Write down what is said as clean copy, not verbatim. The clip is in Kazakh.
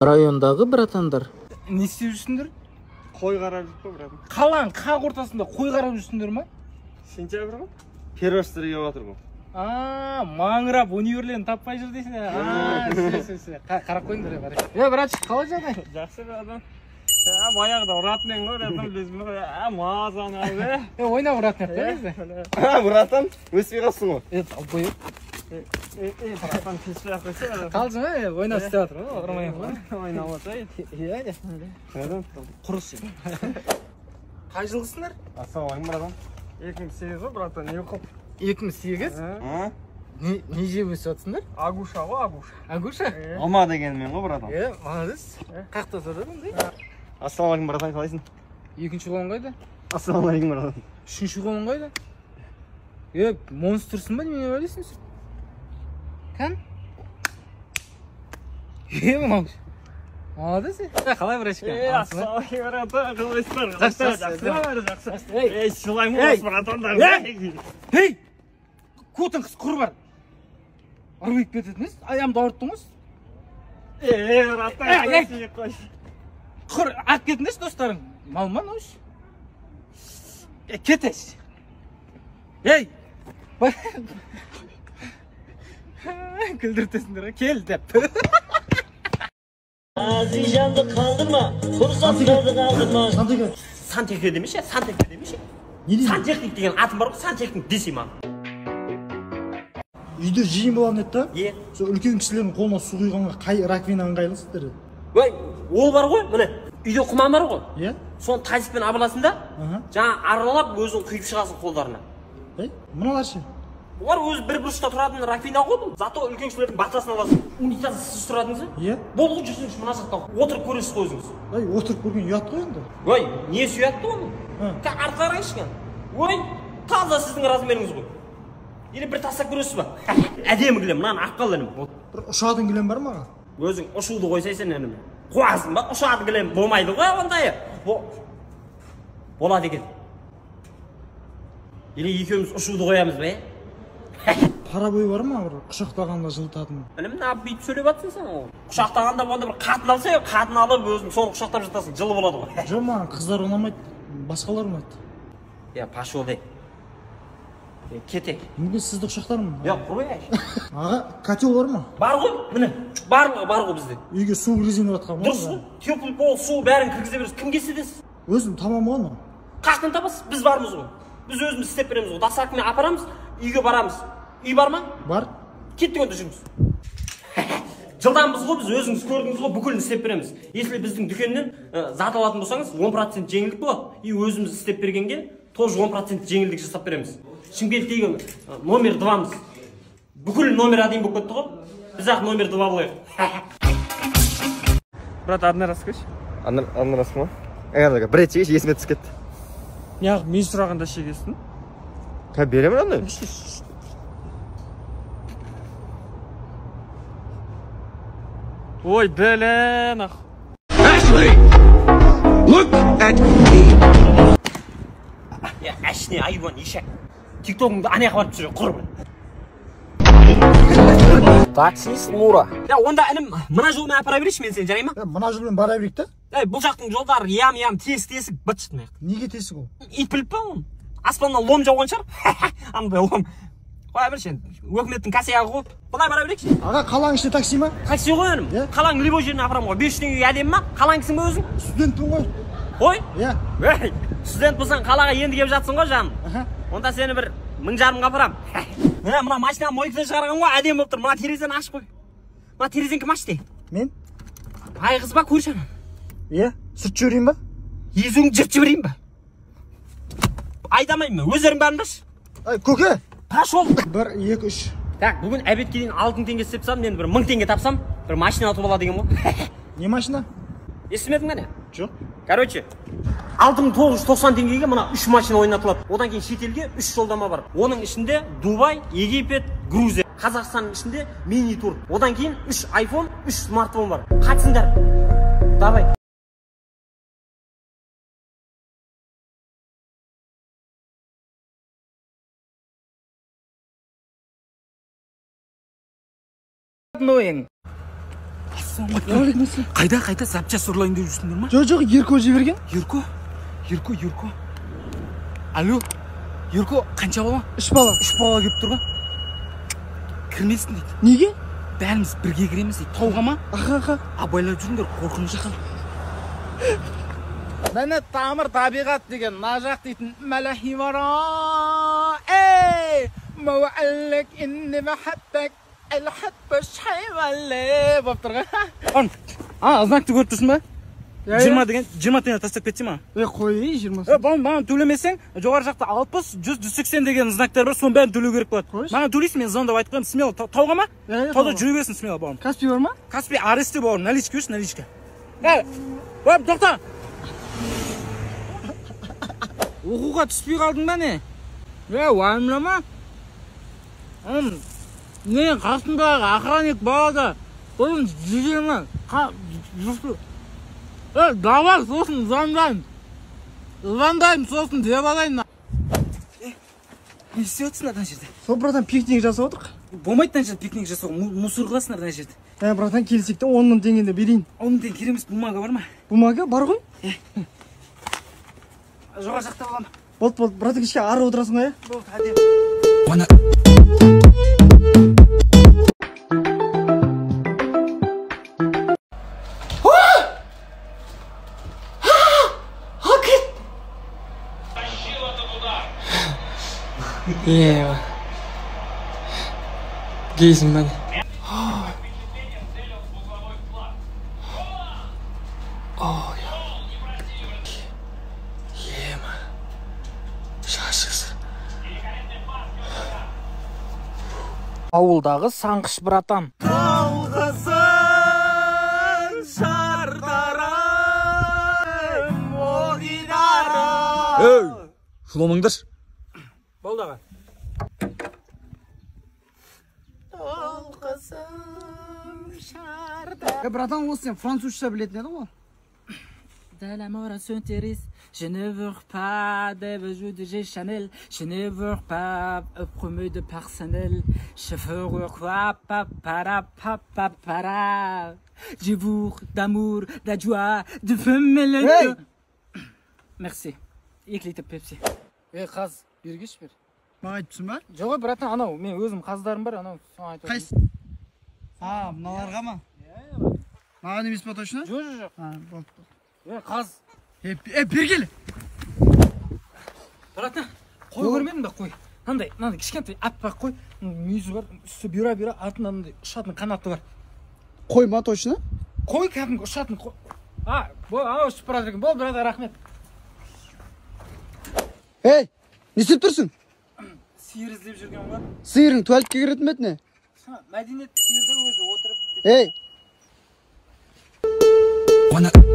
Rayondagı bratandar. Не істеп жүрсіңдер? Қой қарап жүр ғой, брат. Қалаң қақ ортасында қой қарап жүрсіңдер ма? Сентябрь ғой? Первостер келіп жатыр ғой. Маңырап универлерін таппай жүр дейсің. Қарап қойыңдар, братчик. Братчик, қалай жағдай? Жақсы, братан. Баяғыда ұратымен ғой, братан, білесің ғой. Мазаны алды. Ойнап ұратын еді. Братан, өспей қалсың ғой. Албой. Братан, кешпей ақ қойса. Қалжың, ойнап істеп жатыр ғой, отырмайын ғой. Ойнап отырайын. Құрыс еді. Қай жылғысыңдар? Ассалаумағалейкум, братан. 2008 ғой, братан, не қылып? 2008? Не жеп өсіп жатсыңдар? Агуша ғой, агуша. Агуша? Алма дегенмен ғой, братан. Молодец. Қақта сатады ондай? Ассалаумағалейкум, братан, қалайсың? Екінші қолың қайда? Ассалаумағалейкум, братан. Үшінші қолың қайда? Монстрсың ба, неме ойлайсың сен? Кән? Мынау. Молодец. Қалай братчик? Ассалаумағалейкум, братан, қалайсыңдар? Жақсы. Шылаймын осы братандар. Көтің қыз құр бар. Арбайып кетеді емес? Аямды ауырттың ғой? Братан, қойшы. Құр ақ кетіңдеш достарың. Малман өш. Кетеш. Күлдіртесіңдер, кел деп. Azizcan'da kaldırma. Fırsatları kaldırma. Santехник демеші, сантехник демеші. Сантехник деген атым бар ғой, сантехник десей маған. Үйде жиын болған еді да? Сол үлкен кісілердің қолына су құйғанға қай раковина ыңғайлысыздар еді? Ол бар ғой, міне, үйде құман бар ғой. Соны тазикпен абыласын да, жаңа аралап өзің құйып шығасың қолдарына. Мыналар ше? Олар өзі бір бұрышта тұратын раковина ғой бұл. Зато үлкен кісілердің бақтасын аласың. Унитаз сіз тұратыңыз. Болды ғой, жүрсеңіз мына жақта. Отырып көресіз ғой өзіңіз. Отырып көрген ұят қой енді. Несі ұятты оның? Артқа қарайыншы кән. Таза сіздің размеріңіз ғой. Или бір тастап көресіз ба? Әдемі кілем, мынаны аққал інім. Бір ұшатын кілем бар маған? Өзің ұшуды қойсайсың інім. Қуасың ба? Ұшатын кілем болмайды ғой ондай. Болады екен. Или екеуміз ұшуды қоямыз ба? Парабой бар ма бір құшақтағанда жылытатын? Інім, бүйтіп сөйлеп жатсың сен ол. Құшақтағанда онда бір қатын алса, қатын алып өзің соны құшақтап жатасың, жылы болады ғой. Жоқ, маған қыздар ұнамайды, басқалар ұнайды. Паш олай. Кетек. Мүмкін сізді құшақтармын. Құрбай. Аға, котел бар ма? Бар ғой, міне, барлығы бар ғой бізде. Үйге су кіргізген жатқан ба? Дұрыс ғой, теплый пол, су бәрін кіргізе бересіз. Кім келседесіз? Өзім тамам ғой оны. Қақтан табасыз? Біз бармыз ғой. Біз өзіміз істеп береміз ғой. Дастарханмен апарамыз, үйге барамыз. Үй бар ма? Бар. Кеттік онда жүріңіз. Жылданбыз ғой, біз өзіңіз көрдіңіз ғой, бүкілін істеп береміз. Если біздің дүкеннен зат алатын болсаңыз, 10% жеңілдік болады. И өзіміз істеп бергенге тоже 10% жеңілдік жасап береміз. Шымкенттегі номер 2-мыз. Бүкіл номер 1 болып кетті ғой. Біз ақ номер 2 болайық. Брат, одна раз көш. Одна раз ма? Бір рет шегеш, есіме түсіп кетті. Неғып, мен сұрағанда шегесің? Беремін андай? Ой, блін, ақ. Ashley, look at me. Әшіне, айуан, ешек. Тиктогыңды анаяқ барып түсіре, құрбын. Таксист Мура. Онда інім, мына жолмен апара берейші мен сен, жарай ма? Мына жолмен бара берейік та? Бұл жақтың жолдары ям-ям, тесік, быт шытмайық. Неге тесік ол? Ит біліп па оны? Аспаннан лом жауған шығар? Андай лом. Қоя берші енді, өкіметтің кәсияғы ғой. Бұлай бара берейікші. Аға, қалаң іште такси ма? Такси ғой өнім. Қалаң любой жеріне апарам ғой. 500 теңгеге әдемі ма? Қалаңсың ба өзің? Студентпін ғой. Ой? Студент болсаң қалаға енді кеп жатсың ғой жаным. Онда сені бір 1500-ға апарам. Мына машинаны мойкадан шығарған ғой, әдемі болып тұр. Мына терезені ашып қой. Мына терезені кім ашты? Мен? Айғыз ба, көрші анам? Сүрт жіберейін ба? Езуіңді жырт жіберейін ба? Айдамайын ба? Өздерің барыңдаршы. Көке! Пошел! 1, 2, 3. Так, бүгін әбетке дейін 6000 теңге істеп сам, мен бір 1000 теңге тапсам, бір машина ұтып алады деген ғой. Не машина? Естімедің бе не? Жоқ. Короче, 6990 теңгеге мына 3 машина ойнатылады. Одан кейін шетелге 3 жолдама бар. Оның ішінде Дубай, Египет, Грузия. Қазақстанның ішінде мини-тур. Одан кейін 3 iPhone, 3 смартфон бар. Қатысыңдар. Давай. Ассалаумағалейкум. Қайда запчас ұрлайын деп жүрсіңдер ма? Жоқ, Ерко жіберген. Ерко. Алло. Ерко қанша бала? 3 бала. 3 бала келіп тұр ғой. Кірмесін дейді. Неге? Бәріміз бірге кіреміз дейді. Тауға ма? Аха. Абайлап жүріңдер, қорқыныш екен. Міне тамыр табиғат деген нажақ дейтін мәләхи бара. Ей! Мауәлік инне мәхәттәк әл-хәтбі шайвәлі болып тұрған. Знакты көріп тұрсың ба? 20 деген 20 теңге тастап кетсей ма? Қой, 20. Маған төлемесең, жоғары жақта 60, 100, 180 деген знактар бар, соның бәрін төлеу керек болады. Маған төлейсің, мен звондап айтып қоямын, смело тауға ма? Тауда жүре берсін, смело бауырым. Каспий бар ма? Каспий аресте бауырым, наличка берші, наличка. Бауырым, тоқта! Оқуға түспей қалдың ба не? Уайымлама. Не, қасындағы охранник балада, қойын жегені, давай сосын звондайым сосын деп алайын. Не істеп отырсың ана жерде? Сол братан пикник жасап отырық. Болмайды ана жерде пикник жасауға, мусор қыласыңдар ана жерде. Братан келсек те 10 мың теңгені берейін. 10 мың теңге керек емес, бумага бар ма? Бумага бар ғой? Жоғары жақта боламын. Болды, братан кешке ары отырасың ба? Болды, әдем. Ева. Гейсің бәне. Ема. Шашысы. Ауылдағы саңқыш братан. Талғысын шардарым ойдарым. Шулымыңдыр. Болды аға. Братан, осы сен французша білетін еді ғой? De l'amour s'intéresse, je ne veux pas de bijoux de Chanel, je ne veux pas un promu de personnel, je veux quoi, papara, je veux d'amour, de joie, de famille. Merci. Екілейтіп пепси. Қаз, бергеш бер. Маған айтыпсың ба? Жоқ, братан, анау, мен өзім қаздарым бар, анау, соны айтып. Қайсы? Мыналарға ма? Маған емес па точно? Жоқ. Болды. Қаз. Бергелі! Братан, қой көрмедің ба, қой? Нандай кішкентай аппақ қой, мүйізі бар, үсті бұйра, артында мындай ұшатын қанаты бар. Қой ма точно? Қой кәдімгі ұшатын қой. Анау ұшып бара жатыр екен. Бол, братан, рахмет. Не істеп тұрсың? Сиыр іздеп жүрген ғой. Сиырың туалетке кіретін бе не? Мәдениет сиырда өзі отырып. Болды.